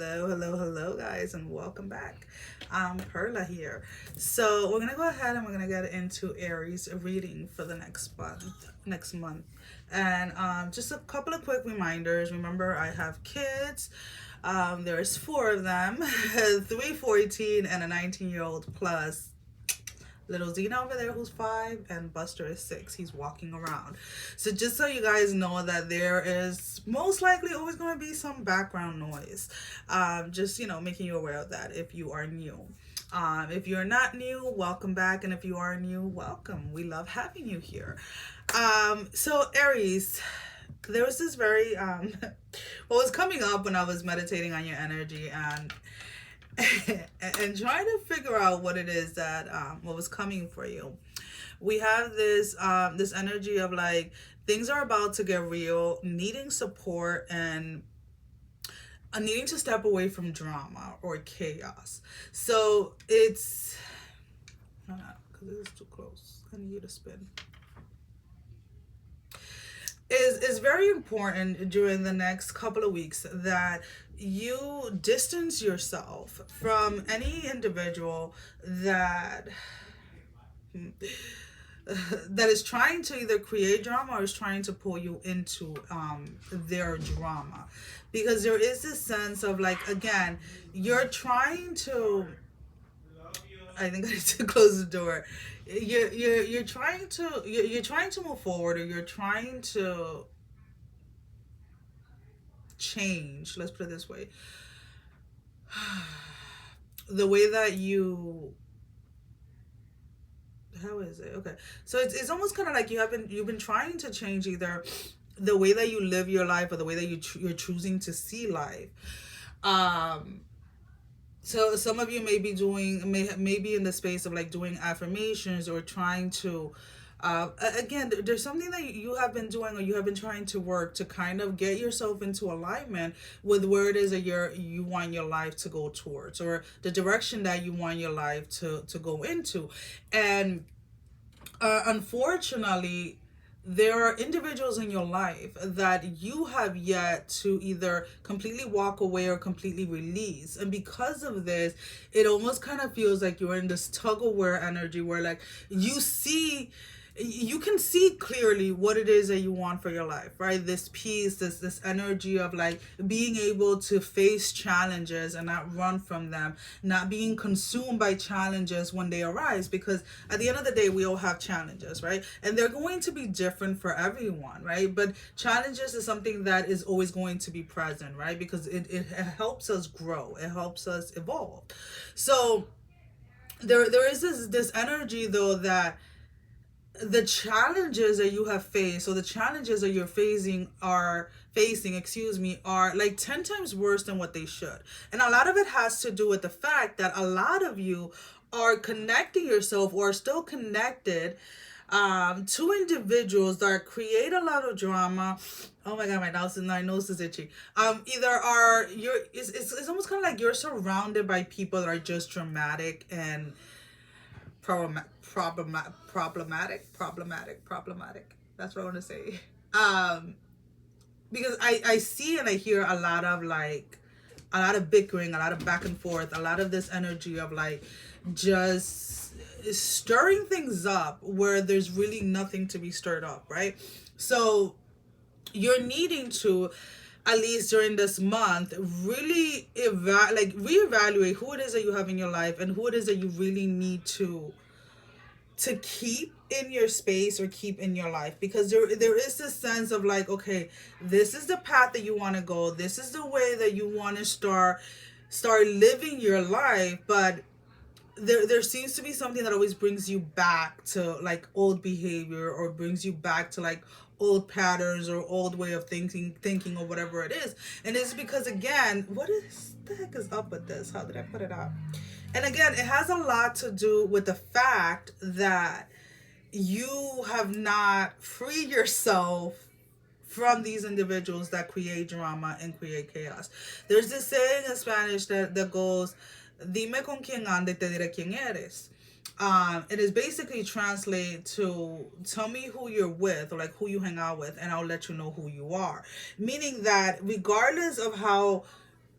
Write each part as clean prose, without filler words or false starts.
Hello, guys, and welcome back. Perla here. So we're gonna go ahead and we're gonna get into Aries reading for the next month, and just a couple of quick reminders. Remember, I have kids. There's four of them, three 14 and a 19-year-old plus little Zena over there who's 5 and Buster is 6. He's walking around. So just so you guys know that there is most likely always going to be some background noise. Just, making you aware of that if you are new. If you're not new, welcome back. And if you are new, welcome. We love having you here. So Aries, there was this very what was coming up when I was meditating on your energy and trying to figure out what it is that what was coming for you. We have this energy of like things are about to get real, needing support and needing to step away from drama or chaos. So it's no, because this is too close. I need you to spin. Is very important during the next couple of weeks that you distance yourself from any individual that is trying to either create drama or is trying to pull you into their drama, because there is this sense of like, again, you're trying to, I think I need to close the door. You're trying to you're trying to move forward, or you're trying to change. Let's put it this way: the way that you, how is it? Okay, so it's almost kind of like you've been trying to change either the way that you live your life or the way that you're choosing to see life. So some of you may be doing may be in the space of like doing affirmations or trying to again, there's something that you have been doing or you have been trying to work to kind of get yourself into alignment with where it is that you want your life to go towards, or the direction that you want your life to go into. And unfortunately, there are individuals in your life that you have yet to either completely walk away or completely release. And because of this, it almost kind of feels like you're in this tug of war energy where like you can see clearly what it is that you want for your life, right? This peace, this energy of like being able to face challenges and not run from them, not being consumed by challenges when they arise, because at the end of the day, we all have challenges, right? And they're going to be different for everyone, right? But challenges is something that is always going to be present, right? Because it helps us grow, it helps us evolve. So there is this energy though that the challenges that you have faced, or the challenges that you're facing, excuse me, are like 10 times worse than what they should. And a lot of it has to do with the fact that a lot of you are connecting yourself or are still connected to individuals that create a lot of drama. Oh my god, my nose is itchy. Either are you're it's almost kind of like you're surrounded by people that are just dramatic and problematic. That's what I want to say. Because I see and I hear a lot of like a lot of bickering, a lot of back and forth, a lot of this energy of like just stirring things up where there's really nothing to be stirred up, right? So you're needing to, at least during this month, really reevaluate who it is that you have in your life and who it is that you really need to keep in your space or keep in your life, because there is this sense of like, okay, this is the path that you want to go, this is the way that you want to start living your life, but there seems to be something that always brings you back to like old behavior, or brings you back to like old patterns or old way of thinking or whatever it is. And it's because, again, what is the heck is up with this? How did I put it out? And again, it has a lot to do with the fact that you have not freed yourself from these individuals that create drama and create chaos. There's this saying in Spanish that goes, dime con quién ande, te diré quién eres. It is basically translate to tell me who you're with, or like who you hang out with, and I'll let you know who you are. Meaning that regardless of how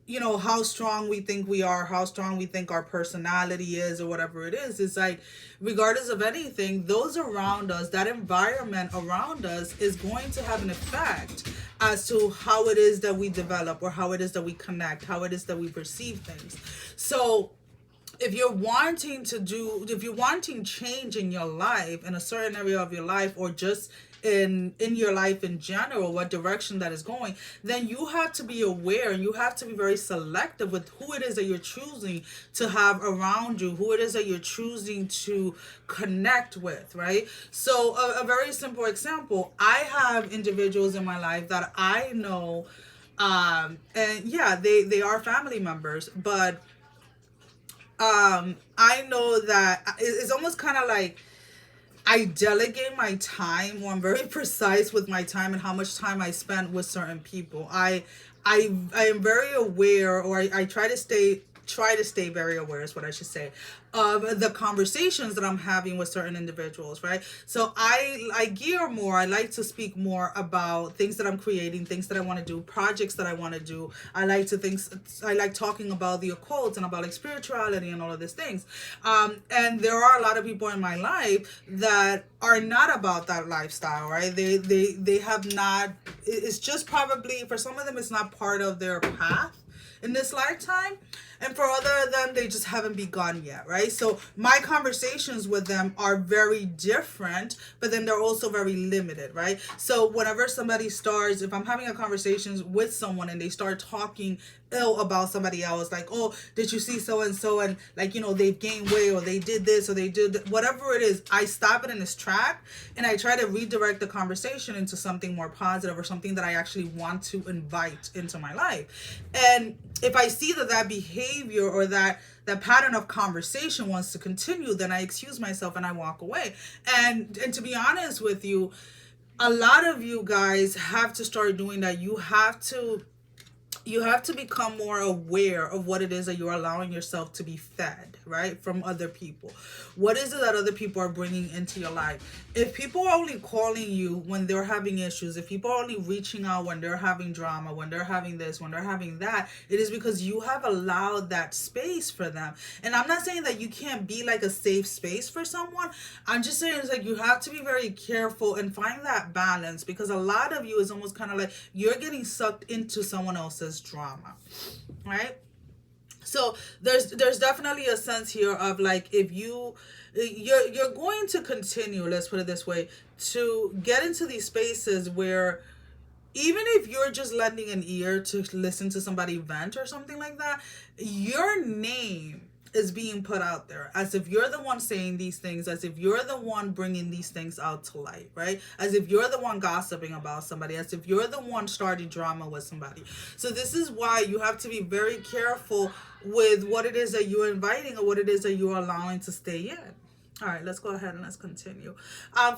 you know, how strong we think we are, how strong we think our personality is, or whatever it is. It's like, regardless of anything, those around us, that environment around us is going to have an effect as to how it is that we develop, or how it is that we connect, how it is that we perceive things. So if you're wanting change in your life, in a certain area of your life, or just in your life in general, what direction that is going, then you have to be aware, and you have to be very selective with who it is that you're choosing to have around you, who it is that you're choosing to connect with, right? So a very simple example, I have individuals in my life that I know, and yeah, they are family members, but I know that it's almost kind of like I delegate my time, or I'm very precise with my time and how much time I spend with certain people. I am very aware, or I try to stay very aware is what I should say, of the conversations that I'm having with certain individuals, right? So I gear more. I like to speak more about things that I'm creating, things that I want to do, projects that I want to do. I like talking about the occult and about like spirituality and all of these things. And there are a lot of people in my life that are not about that lifestyle, right? They have not. It's just probably for some of them, it's not part of their path in this lifetime, and for other of them, they just haven't begun yet, right? So my conversations with them are very different, but then they're also very limited, right? So whenever somebody starts, if I'm having a conversation with someone and they start talking ill about somebody else, like, oh, did you see so and so, and like, you know, they've gained weight, or they did this, or they did whatever it is, I stop it in its track, and I try to redirect the conversation into something more positive, or something that I actually want to invite into my life. And if I see that behavior, or that pattern of conversation wants to continue, then I excuse myself and I walk away. And to be honest with you, a lot of you guys have to start doing that. You have to become more aware of what it is that you're allowing yourself to be fed, right? From other people. What is it that other people are bringing into your life? If people are only calling you when they're having issues, if people are only reaching out when they're having drama, when they're having this, when they're having that, it is because you have allowed that space for them. And I'm not saying that you can't be like a safe space for someone. I'm just saying it's like you have to be very careful and find that balance, because a lot of you is almost kind of like you're getting sucked into someone else's drama, right? So there's definitely a sense here of like, if you're going to continue, let's put it this way, to get into these spaces where even if you're just lending an ear to listen to somebody vent or something like that, your name is being put out there as if you're the one saying these things, as if you're the one bringing these things out to light, right? As if you're the one gossiping about somebody, as if you're the one starting drama with somebody. So this is why you have to be very careful with what it is that you're inviting, or what it is that you're allowing to stay in. All right, let's go ahead and let's continue.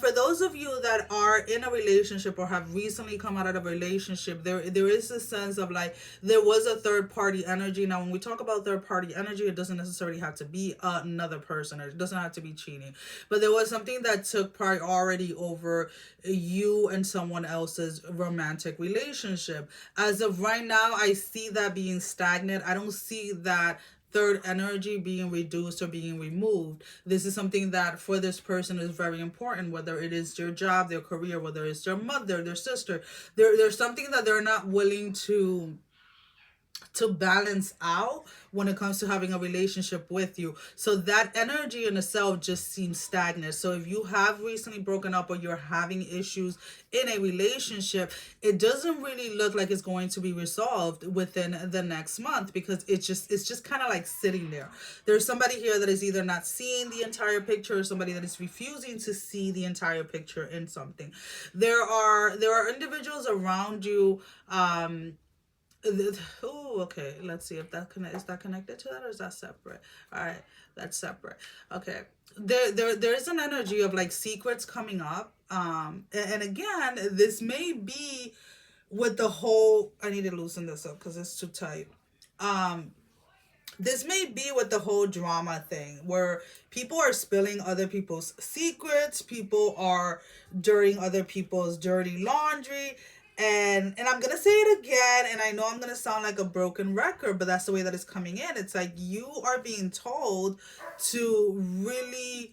For those of you that are in a relationship, or have recently come out of a relationship, there is a sense of like there was a third party energy. Now, when we talk about third party energy, it doesn't necessarily have to be another person, or it doesn't have to be cheating. But there was something that took priority over you and someone else's romantic relationship. As of right now, I see that being stagnant. I don't see that third energy being reduced or being removed. This is something that for this person is very important, whether it is their job, their career, whether it's their mother, their sister. There's something that they're not willing to balance out when it comes to having a relationship with you. So that energy in itself just seems stagnant. So if you have recently broken up, or you're having issues in a relationship, it doesn't really look like it's going to be resolved within the next month, because it's just kind of like sitting there. There's somebody here that is either not seeing the entire picture, or somebody that is refusing to see the entire picture in something. There are individuals around you. Oh, okay. Let's see if is that connected to that, or is that separate? All right, that's separate. Okay. There's an energy of like secrets coming up. And again, this may be with the whole. I need to loosen this up because it's too tight. This may be with the whole drama thing, where people are spilling other people's secrets, people are dirtying other people's dirty laundry, And I'm gonna say it again, and I know I'm gonna sound like a broken record, but that's the way that it's coming in. It's like you are being told to really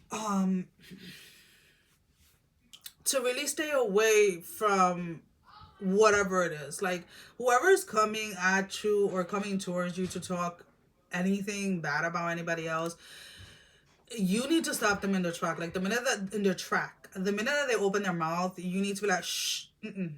um stay away from whatever it is. Like whoever is coming at you or coming towards you to talk anything bad about anybody else, you need to stop them in their track. Like the minute that they open their mouth, you need to be like, shh. Mm-mm.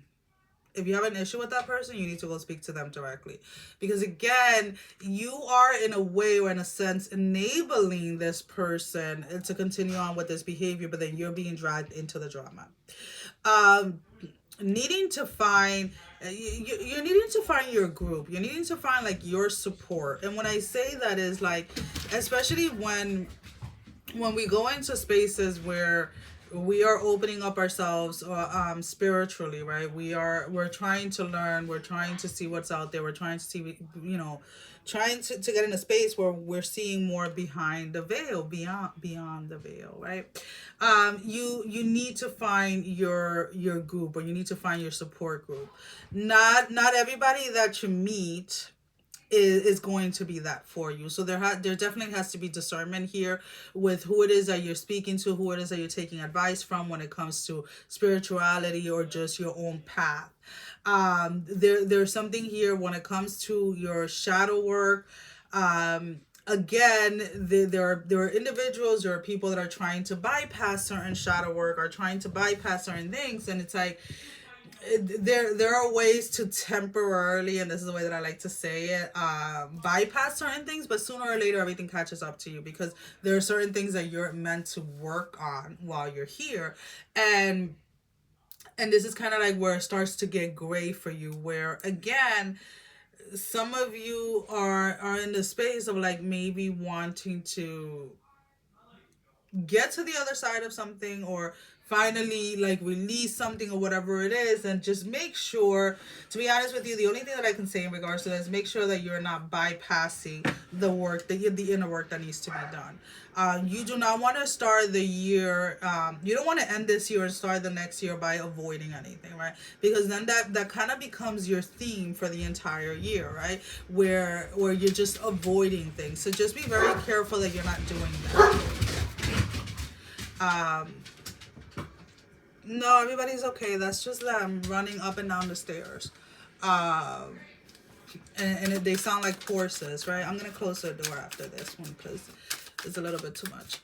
If you have an issue with that person, you need to go speak to them directly. Because again, you are in a way or in a sense enabling this person to continue on with this behavior, but then you're being dragged into the drama. Um, needing to find you're needing to find your group. You're needing to find like your support. And when I say that is like, especially when we go into spaces where we are opening up ourselves spiritually, right? We're trying to learn, we're trying to see what's out there, we're trying to see, trying to get in a space where we're seeing more behind the veil, beyond the veil, right? You need to find your group, or you need to find your support group. Not everybody that you meet is going to be that for you. So there definitely has to be discernment here with who it is that you're speaking to, who it is that you're taking advice from when it comes to spirituality or just your own path. There's something here when it comes to your shadow work. Again, there are individuals, there are people that are trying to bypass certain shadow work, or trying to bypass certain things, and it's like, there are ways to temporarily, and this is the way that I like to say it, bypass certain things, but sooner or later everything catches up to you, because there are certain things that you're meant to work on while you're here. And this is kind of like where it starts to get gray for you, where again, some of you are in the space of like maybe wanting to get to the other side of something, or finally like release something or whatever it is. And just make sure, to be honest with you, the only thing that I can say in regards to that is make sure that you're not bypassing the work, the inner work that needs to be done. You do not want to start the year, you don't want to end this year and start the next year by avoiding anything, right? Because then that kind of becomes your theme for the entire year, right? Where you're just avoiding things. So just be very careful that you're not doing that. No, everybody's okay. That's just that I'm running up and down the stairs. And they sound like horses, right? I'm going to close the door after this one because it's a little bit too much.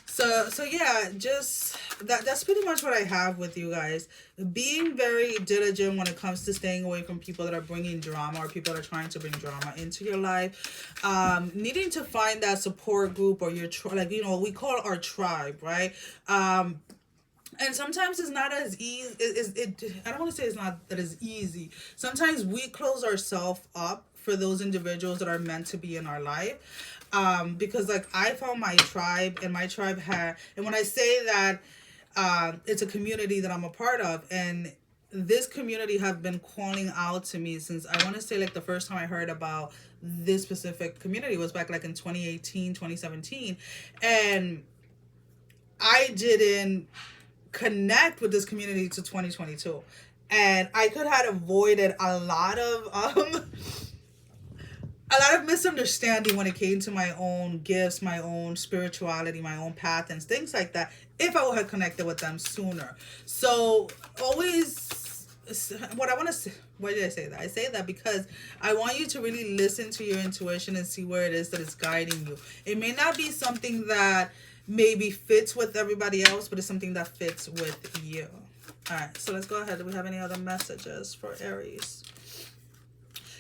So yeah, just that's pretty much what I have with you guys. Being very diligent when it comes to staying away from people that are bringing drama, or people that are trying to bring drama into your life. Needing to find that support group, or your like, we call it our tribe, right? And sometimes it's not as easy. I don't want to say it's not that as easy. Sometimes we close ourselves up for those individuals that are meant to be in our life. Because like I found my tribe, and my tribe and when I say that, it's a community that I'm a part of, and this community have been calling out to me since, I want to say, like the first time I heard about this specific community was back like in 2018, 2017. And I didn't connect with this community to 2022. And I could have avoided a lot of misunderstanding when it came to my own gifts, my own spirituality, my own path, and things like that, if I would have connected with them sooner. So always, what I want to say, why did I say that? I say that because I want you to really listen to your intuition and see where it is that it's guiding you. It may not be something that maybe fits with everybody else, but it's something that fits with you. All right, so let's go ahead. Do we have any other messages for Aries?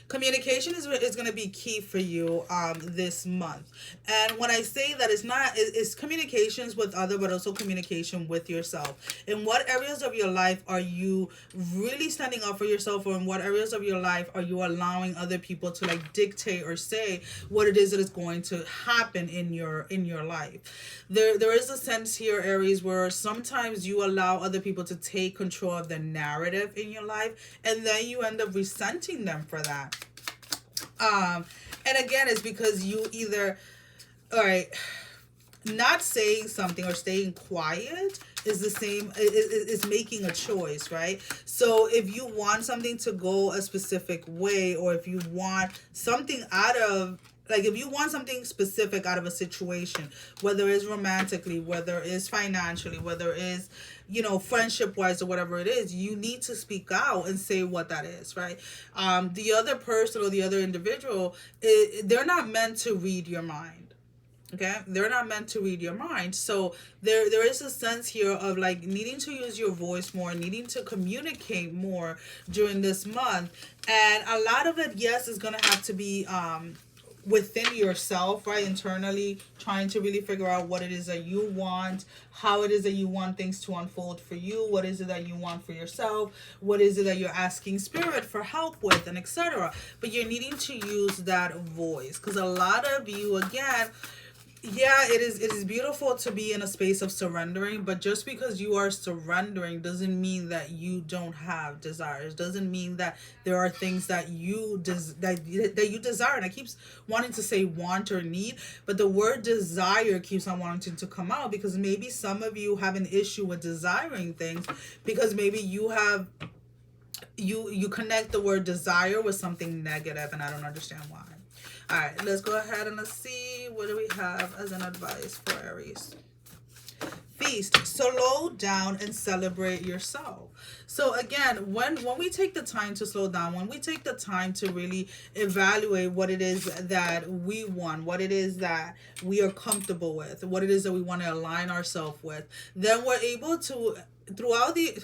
Communication is going to be key for you this month. And when I say that, it's communications with other, but also communication with yourself. In what areas of your life are you really standing up for yourself, or in what areas of your life are you allowing other people to like dictate or say what it is that is going to happen in your life? There is a sense here, Aries, where sometimes you allow other people to take control of the narrative in your life, and then you end up resenting them for that. And again, it's because you either, all right, not saying something or staying quiet is the same, is making a choice, right? So if you want something to go a specific way, or if you want something out of, like, if you want something specific out of a situation, whether it's romantically, whether it's financially, whether it's, you know, friendship wise, or whatever it is, you need to speak out and say what that is, right? The other person or the other individual, they're not meant to read your mind. Okay, they're not meant to read your mind. So there is a sense here of like needing to use your voice more, needing to communicate more during this month. And a lot of it, yes, is gonna have to be within yourself, right? Internally, trying to really figure out what it is that you want, how it is that you want things to unfold for you, what is it that you want for yourself, what is it that you're asking spirit for help with, and etc. But you're needing to use that voice, because a lot of you, again, yeah, it is beautiful to be in a space of surrendering, but just because you are surrendering doesn't mean that you don't have desires, doesn't mean that there are things that that you desire. And I keep wanting to say want or need, but the word desire keeps on wanting to come out, because maybe some of you have an issue with desiring things, because maybe you have you connect the word desire with something negative, and I don't understand why. All right, let's go ahead and let's see, what do we have as an advice for Aries? Feast, slow down and celebrate yourself. So again, when we take the time to slow down, when we take the time to really evaluate what it is that we want, what it is that we are comfortable with, what it is that we want to align ourselves with, then we're able to, throughout the,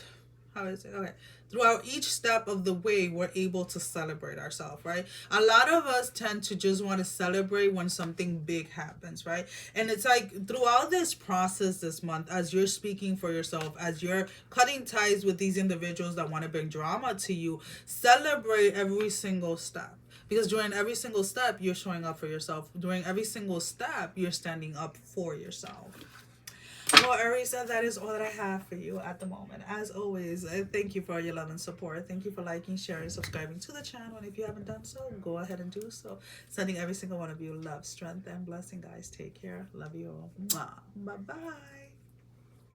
how is it? Okay. Throughout each step of the way, we're able to celebrate ourselves, right? A lot of us tend to just want to celebrate when something big happens, right? And it's like throughout this process this month, as you're speaking for yourself, as you're cutting ties with these individuals that want to bring drama to you, celebrate every single step. Because during every single step, you're showing up for yourself. During every single step, you're standing up for yourself. Well, Aries, that is all that I have for you at the moment. As always, thank you for your love and support. Thank you for liking, sharing, subscribing to the channel. And if you haven't done so, go ahead and do so. Sending every single one of you love, strength, and blessing, guys. Take care. Love you all. Bye-bye.